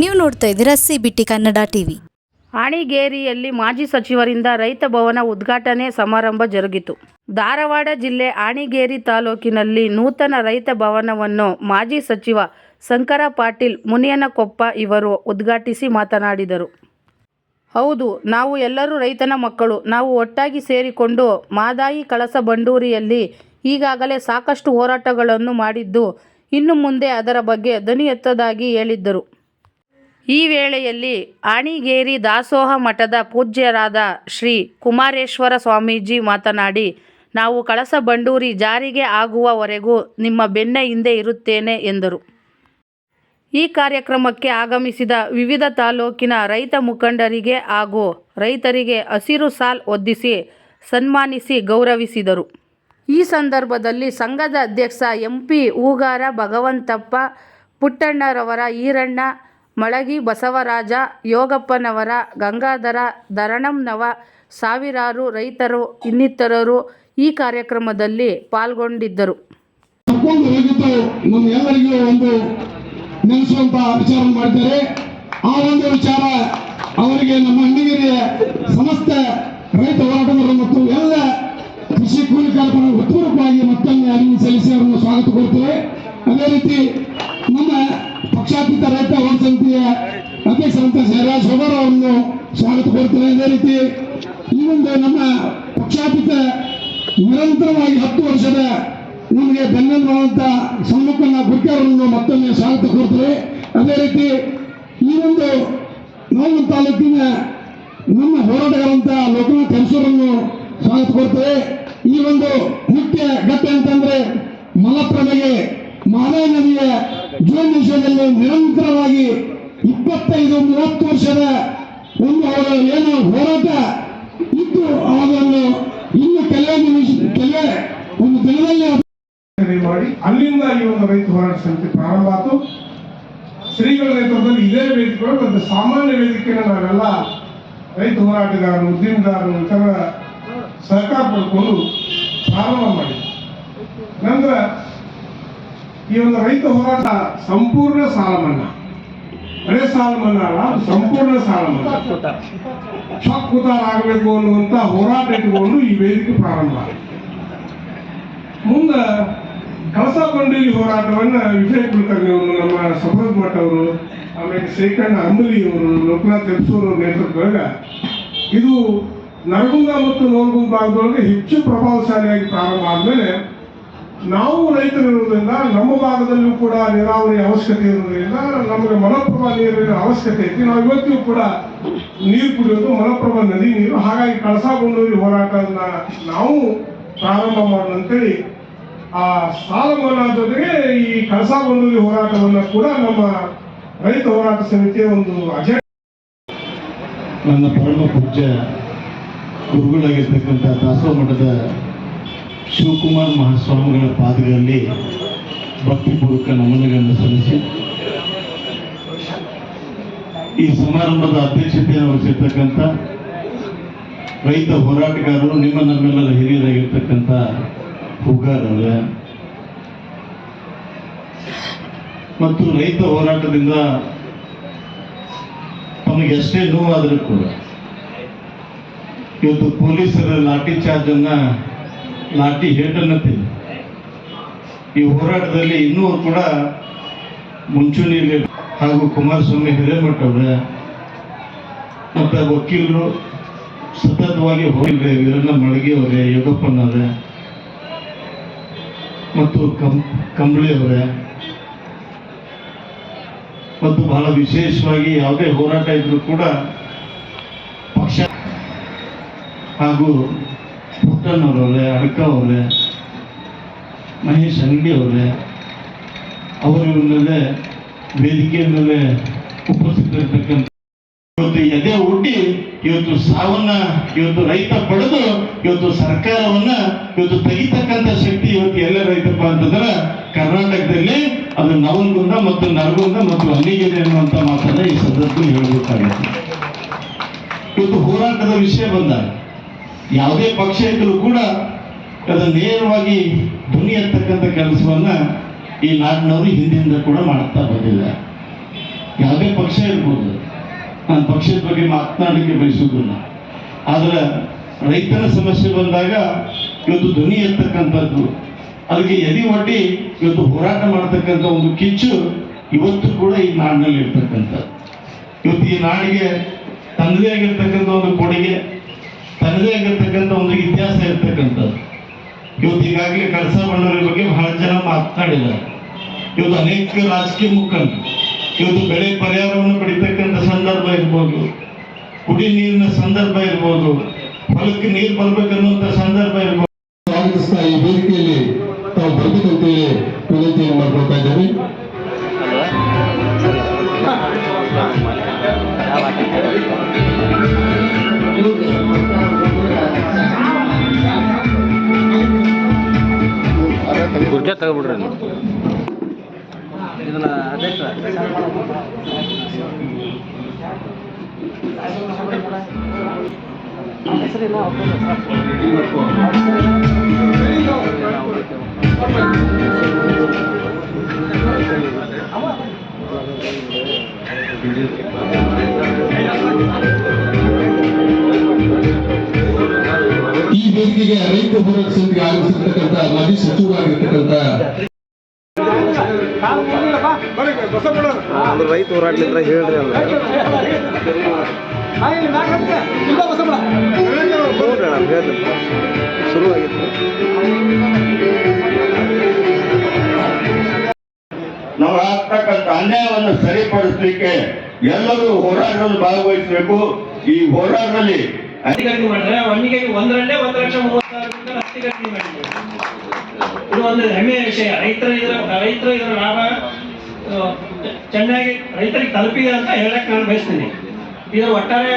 ನೀವು ನೋಡ್ತಾ ಇದ್ದೀರಾ CBT ಕನ್ನಡ ಟಿವಿ. ಆಣಿಗೇರಿಯಲ್ಲಿ ಮಾಜಿ ಸಚಿವರಿಂದ ರೈತ ಭವನ ಉದ್ಘಾಟನೆ ಸಮಾರಂಭ ಜರುಗಿತು. ಧಾರವಾಡ ಜಿಲ್ಲೆ ಆಣಿಗೇರಿ ತಾಲೂಕಿನಲ್ಲಿ ನೂತನ ರೈತ ಭವನವನ್ನು ಮಾಜಿ ಸಚಿವ ಶಂಕರ ಪಾಟೀಲ್ ಮುನಿಯನಕೊಪ್ಪ ಇವರು ಉದ್ಘಾಟಿಸಿ ಮಾತನಾಡಿದರು. ಹೌದು, ನಾವು ಎಲ್ಲರೂ ರೈತನ ಮಕ್ಕಳು. ನಾವು ಒಟ್ಟಾಗಿ ಸೇರಿಕೊಂಡು ಮಾದಾಯಿ ಕಳಸಾ ಬಂಡೂರಿಯಲ್ಲಿ ಈಗಾಗಲೇ ಸಾಕಷ್ಟು ಹೋರಾಟಗಳನ್ನು ಮಾಡಿದ್ದು, ಇನ್ನು ಮುಂದೆ ಅದರ ಬಗ್ಗೆ ಧ್ವನಿ ಎತ್ತದಾಗಿ ಹೇಳಿದ್ದರು. ಈ ವೇಳೆಯಲ್ಲಿ ಆಣಿಗೇರಿ ದಾಸೋಹ ಮಠದ ಪೂಜ್ಯರಾದ ಶ್ರೀ ಕುಮಾರೇಶ್ವರ ಸ್ವಾಮೀಜಿ ಮಾತನಾಡಿ, ನಾವು ಕಳಸಾ ಬಂಡೂರಿ ಜಾರಿಗೆ ಆಗುವವರೆಗೂ ನಿಮ್ಮ ಬೆನ್ನ ಹಿಂದೆ ಇರುತ್ತೇನೆ ಎಂದರು. ಈ ಕಾರ್ಯಕ್ರಮಕ್ಕೆ ಆಗಮಿಸಿದ ವಿವಿಧ ತಾಲೂಕಿನ ರೈತ ಮುಖಂಡರಿಗೆ ಹಾಗೂ ರೈತರಿಗೆ ಹಸಿರು ಶಾಲ್ ಹೊದಿಸಿ ಸನ್ಮಾನಿಸಿ ಗೌರವಿಸಿದರು. ಈ ಸಂದರ್ಭದಲ್ಲಿ ಸಂಘದ ಅಧ್ಯಕ್ಷ MP ಹೂಗಾರ ಭಗವಂತಪ್ಪ, ಪುಟ್ಟಣ್ಣರವರ ಈರಣ್ಣ, ಮಳಗಿ ಬಸವರಾಜ, ಯೋಗಪ್ಪನವರ, ಗಂಗಾಧರ, ಧರಣಂನವ, ಸಾವಿರಾರು ರೈತರು ಇನ್ನಿತರರು ಈ ಕಾರ್ಯಕ್ರಮದಲ್ಲಿ ಪಾಲ್ಗೊಂಡಿದ್ದರು. ನಮ್ಮೆಲ್ಲರಿಗೂ ಒಂದು ನೆನೆಸುವಂತ ವಿಚಾರ ಮಾಡಿದ್ದಾರೆ. ಆ ಒಂದು ವಿಚಾರ ಅವರಿಗೆ ನಮ್ಮ ಅಣ್ಣಿಗೇರಿಯ ಸಮಸ್ತ ರೈತ ಹೋರಾಟಗಾರರು ಮತ್ತು ಎಲ್ಲ ಕೃಷಿ ಕೂಲಿಕಾರರ ಹೃತ್ಪೂರ್ವಕವಾಗಿ ಮತ್ತೊಮ್ಮೆ ಅರಿವು ಸಲ್ಲಿಸಿ ಅವರನ್ನು ಸ್ವಾಗತ ಕೊಡ್ತೇವೆ. ಅದೇ ರೀತಿ ನಮ್ಮ ಪಕ್ಷಾತೀತ ರೈತ ಹೋರಾಟ ಸಮಿತಿಯ ಅಧ್ಯಕ್ಷರಂತ ಜಯರಾಜ್ ಹೋಗಾರ್ ಅವರನ್ನು ಸ್ವಾಗತ ಕೊಡ್ತೇವೆ. ಅದೇ ರೀತಿ ಈ ಒಂದು ನಮ್ಮ ಪಕ್ಷಾತೀತ ನಿರಂತರವಾಗಿ 10 ವರ್ಷದ ನಮಗೆ ಬೆನ್ನೆಲುಬಾದಂತ ಸಮ್ಮುಖನ ಗುರ್ಕರನ್ನು ಮತ್ತೊಮ್ಮೆ ಸ್ವಾಗತ ಕೊಡ್ತೇವೆ. ಅದೇ ರೀತಿ ಈ ಒಂದು ನಾವು ತಾಲೂಕಿನ ನಮ್ಮ ಹೋರಾಟಗಾರಂತ ಲೋಕನಾಥ್ ಹೆಂಸೂರನ್ನು ಸ್ವಾಗತ ಕೊಡ್ತೇವೆ. ಈ ಒಂದು ಮುಖ್ಯ ಘಟ್ಟ ಅಂತಂದ್ರೆ ಮಲಪ್ರಭೆಗೆ ಮಾದಾಯಿ ನದಿಯ ಜೂನ್ ವಿಷಯದಲ್ಲಿ ನಿರಂತರವಾಗಿ 25-30 ವರ್ಷದ ಒಂದು ಅವರ ಏನು ಹೋರಾಟ ಇದ್ದು ಅದನ್ನು ಇನ್ನು ಕೆಲವೇ ಒಂದು ದಿನದಲ್ಲಿ ಮಾಡಿ ಅಲ್ಲಿಂದ ಈ ಒಂದು ರೈತ ಹೋರಾಟ ಸಮಿತಿ ಪ್ರಾರಂಭ ಆಯಿತು. ಶ್ರೀಗಳ ನೇತೃತ್ವದಲ್ಲಿ ಇದೇ ವೇದಿಕೆ ಒಂದು ಸಾಮಾನ್ಯ ವೇದಿಕೆಯನ್ನು ನಾವೆಲ್ಲ ರೈತ ಹೋರಾಟಗಾರರು, ಉದ್ಯಮದಾರರು ಇತರ ಸಹಕಾರ ಪಡ್ಕೊಂಡು ಪ್ರಾರಂಭ ಮಾಡಿದ್ವಿ. ನಂತರ ಈ ಒಂದು ರೈತ ಹೋರಾಟ ಸಂಪೂರ್ಣ ಸಾಲ ಮನ್ನಾ, ಅದೇ ಸಾಲ ಮನ್ನಾ ಅಲ್ಲ, ಸಂಪೂರ್ಣ ಸಾಲ ಮನ್ನಾ ಶಾಕುತಾರ ಆಗಬೇಕು ಅನ್ನುವಂತ ಹೋರಾಟ ಇಟ್ಟುಕೊಂಡು ಈ ವೇದಿಕೆ ಪ್ರಾರಂಭ. ಮುಂದೆ ಕಳಸಾ ಬಂಡೂರಿ ಹೋರಾಟವನ್ನ ವಿಜಯ ಕುಲಕರ್ಣಿ ಅವರು, ನಮ್ಮ ಸಫರದ್ ಮಠ ಅವರು, ಆಮೇಲೆ ಶೇಖಣ್ಣ ಅಂಬಲಿ ಅವರು, ಲೋಕನಾಥ್ ಹೆಂಸೂರ್ ನೇತೃತ್ವದೊಳಗ ಇದು ನರಗುಂದ ಮತ್ತು ನೋರ್ಗುಂದ ಭಾಗದೊಳಗೆ ಹೆಚ್ಚು ಪ್ರಭಾವಶಾಲಿಯಾಗಿ ಪ್ರಾರಂಭ ಆದ್ಮೇಲೆ ನಾವು ರೈತರಿರುವುದರಿಂದ ನಮ್ಮ ಭಾಗದಲ್ಲೂ ಕೂಡ ನೀರಾವರಿ ಅವಶ್ಯಕತೆ ಇರುವುದರಿಂದ ನಮಗೆ ಮಲಪ್ರಭಾ ನೀರಿನ ಅವಶ್ಯಕತೆ ಐತಿ. ನಾವು ಇವತ್ತಿಗೂ ಕೂಡ ನೀರು ಕುಡಿಯೋದು ಮಲಪ್ರಭಾ ನದಿ ನೀರು. ಹಾಗಾಗಿ ಕಳಸಾ ಬಂಡೂರಿ ಹೋರಾಟವನ್ನ ನಾವು ಪ್ರಾರಂಭ ಮಾಡೋದಂತೇಳಿ ಆ ಸಾಲ ಮನ್ನಾ ಜೊತೆಗೆ ಈ ಕಳಸಾ ಬಂಡೂರಿ ಹೋರಾಟವನ್ನ ಕೂಡ ನಮ್ಮ ರೈತ ಹೋರಾಟ ಸಮಿತಿಯ ಒಂದು ಅಜೆಂಡಾ. ನನ್ನ ಪರಮ ಪೂಜ್ಯ ಗುರುಗಳಾಗಿರ್ತಕ್ಕಂಥ ದಾಸೋಹ ಮಠದ ಶಿವಕುಮಾರ್ ಮಹಾಸ್ವಾಮಿಗಳ ಪಾದಗಳಲ್ಲಿ ಭಕ್ತಿಪೂರ್ವಕ ನಮನಗಳನ್ನು ಸಲ್ಲಿಸಿ ಈ ಸಮಾರಂಭದ ಅಧ್ಯಕ್ಷತೆಯನ್ನು ವಹಿಸಿರ್ತಕ್ಕಂಥ ರೈತ ಹೋರಾಟಗಾರರು, ನಿಮ್ಮ ನಮ್ಮೆಲ್ಲರ ಹಿರಿಯರಾಗಿರ್ತಕ್ಕಂಥ ಹೂಗಾರ್ ಅವರೇ ಮತ್ತು ರೈತ ಹೋರಾಟದಿಂದ ತಮಗೆ ಎಷ್ಟೇ ನೋವಾದರೂ ಕೂಡ ಇವತ್ತು ಪೊಲೀಸರ ಲಾಠಿ ಚಾರ್ಜ್ ಅನ್ನ, ಲಾಠಿ ಹೇಟನ್ನತ್ತಿಲ್ಲ. ಈ ಹೋರಾಟದಲ್ಲಿ ಇನ್ನೂ ಕೂಡ ಮುಂಚೂಣಿಯಲ್ಲಿ ಹಾಗೂ ಕುಮಾರಸ್ವಾಮಿ ಹಿರೇಮಠ ಅವರೇ ಮತ್ತು ವಕೀಲರು ಸತತವಾಗಿ ಹೋಗಿದ್ರೆ ವೀರಣ್ಣ ಮಳಗಿ ಅವರೇ, ಯೋಗಪ್ಪನವರೇ ಮತ್ತು ಕಂಬಳಿ ಅವರೇ ಮತ್ತು ಬಹಳ ವಿಶೇಷವಾಗಿ ಯಾವುದೇ ಹೋರಾಟ ಇದ್ರೂ ಕೂಡ ಪಕ್ಷ ಹಾಗೂ ಪುಟ್ಟಣ್ಣವರವರೇ, ಅಡಕ ಅವರೇ, ಮಹೇಶ್ ಅಂಗಡಿ ಅವರೇ ಅವರ ಮೇಲೆ ವೇದಿಕೆಯ ಮೇಲೆ ಉಪಸ್ಥಿತರಿರ್ತಕ್ಕಂಥ ಇವತ್ತು ಎದೆ ಒಡ್ಡಿ ಇವತ್ತು ಸಾವನ್ನ ಇವತ್ತು ರೈತ ಪಡೆದು ಇವತ್ತು ಸರ್ಕಾರವನ್ನ ಇವತ್ತು ತೆಗಿತಕ್ಕಂಥ ಶಕ್ತಿ ಇವತ್ತು ಎಲ್ಲ ರೈತಪ್ಪ ಅಂತಂದ್ರೆ ಕರ್ನಾಟಕದಲ್ಲಿ ಅದು ನವಲಗುಂದ ಮತ್ತು ನರಗುಂದ ಮತ್ತು ಅಣ್ಣಿಗೇರಿ ಅನ್ನುವಂಥ ಮಾತನ್ನ ಈ ಸಂದರ್ಭದಲ್ಲಿ ಹೇಳಬೇಕಾಗುತ್ತೆ. ಇವತ್ತು ಹೋರಾಟದ ವಿಷಯ ಬಂದಾಗ ಯಾವುದೇ ಪಕ್ಷ ಇದ್ರೂ ಕೂಡ ಅದನ್ನು ನೇರವಾಗಿ ಧ್ವನಿ ಎತ್ತಕ್ಕಂಥ ಕೆಲಸವನ್ನ ಈ ನಾಡಿನವರು ಹಿಂದಿಂದ ಕೂಡ ಮಾಡ್ತಾ ಬಂದಿದ್ದಾರೆ. ಯಾವುದೇ ಪಕ್ಷ ಇರ್ಬೋದು, ನಾನು ಪಕ್ಷದ ಬಗ್ಗೆ ಮಾತನಾಡಲಿಕ್ಕೆ ಬಯಸುವುದಿಲ್ಲ. ಆದರೆ ರೈತರ ಸಮಸ್ಯೆ ಬಂದಾಗ ಇವತ್ತು ಧ್ವನಿ ಎತ್ತಕ್ಕಂಥದ್ದು, ಅದಕ್ಕೆ ಎದೆ ಒಡ್ಡಿ ಇವತ್ತು ಹೋರಾಟ ಮಾಡ್ತಕ್ಕಂಥ ಒಂದು ಕಿಚ್ಚು ಇವತ್ತು ಕೂಡ ಈ ನಾಡಿನಲ್ಲಿ ಇರ್ತಕ್ಕಂಥದ್ದು. ಇವತ್ತು ಈ ನಾಡಿಗೆ ತನ್ನದೇ ಆಗಿರ್ತಕ್ಕಂಥ ಒಂದು ಕೊಡುಗೆ, ತನ್ನದೇ ಆಗಿರ್ತಕ್ಕಂಥ ಒಂದು ಇತಿಹಾಸ ಇರ್ತಕ್ಕಂಥದ್ದು. ಇವತ್ತು ಈಗಾಗಲೇ ಕಳಸಾ ಬಂಡೂರಿ ಬಗ್ಗೆ ಬಹಳ ಜನ ಮಾತನಾಡಿದ್ದಾರೆ. ಇವತ್ತು ಅನೇಕ ರಾಜಕೀಯ ಮುಖಂಡರು ಇವತ್ತು ಬೆಳೆ ಪರಿಹಾರವನ್ನು ಪಡಿತಕ್ಕಂಥ ಸಂದರ್ಭ ಇರ್ಬೋದು, ಕುಡಿ ನೀರಿನ ಸಂದರ್ಭ ಇರ್ಬೋದು, ಹೊಲಕ್ಕೆ ನೀರು ಬರ್ಬೇಕನ್ನುವಂಥ ಸಂದರ್ಭ ಇರ್ಬೋದು. ಸ್ವಾಗತಿಸ್ತಾ ಈ ವೇದಿಕೆಯಲ್ಲಿ ತಾವು ಬರ್ಬೇಕಂತೇಳಿ ವಿನಂತಿಯನ್ನು ಮಾಡ್ಕೊಳ್ತಾ ಇದ್ದೇವೆ. ಗುರ್ಕೆ ತಗೊಬಿಡ್ರಿ ಇದನ್ನ ಅಧ್ಯಕ್ಷ ಈ ವೇದಿಕೆಗೆ ರೈತ ಹೋರಾಟ ಸಮಿತಿಗೆ ಆಗಮಿಸಿರ್ತಕ್ಕಂಥ ಮಾಜಿ ಸಚಿವರಾಗಿರ್ತಕ್ಕಂಥ ರೈತ ಹೋರಾಟದಿಂದ ಹೇಳ್ರಿ ಶುರುವಾಗಿತ್ತು. ನಾವು ಆಗ್ತಕ್ಕಂಥ ಅನ್ಯಾಯವನ್ನು ಸರಿಪಡಿಸಲಿಕ್ಕೆ ಎಲ್ಲರೂ ಹೋರಾಟದಲ್ಲಿ ಭಾಗವಹಿಸಬೇಕು. ಈ ಹೋರಾಟದಲ್ಲಿ ಅತಿಗಣನೆ ಮಾಡಿದ್ರೆ ಒಮ್ಮಿಗೆ 1,30,30,30,000 ಅತಿಗಣನೆ ಮಾಡಿದ್ರು. ಇದು ಒಂದು ಹೆಮ್ಮೆಯ ವಿಷಯ. ರೈತರು ಇದರ ಲಾಭ ಚೆನ್ನಾಗಿ ರೈತರಿಗೆ ತಲುಪಿದೆ ಅಂತ ಹೇಳಕ್ ನಾನು ಬಯಸ್ತೀನಿ. ಇದರ ಒಟ್ಟಾರೆ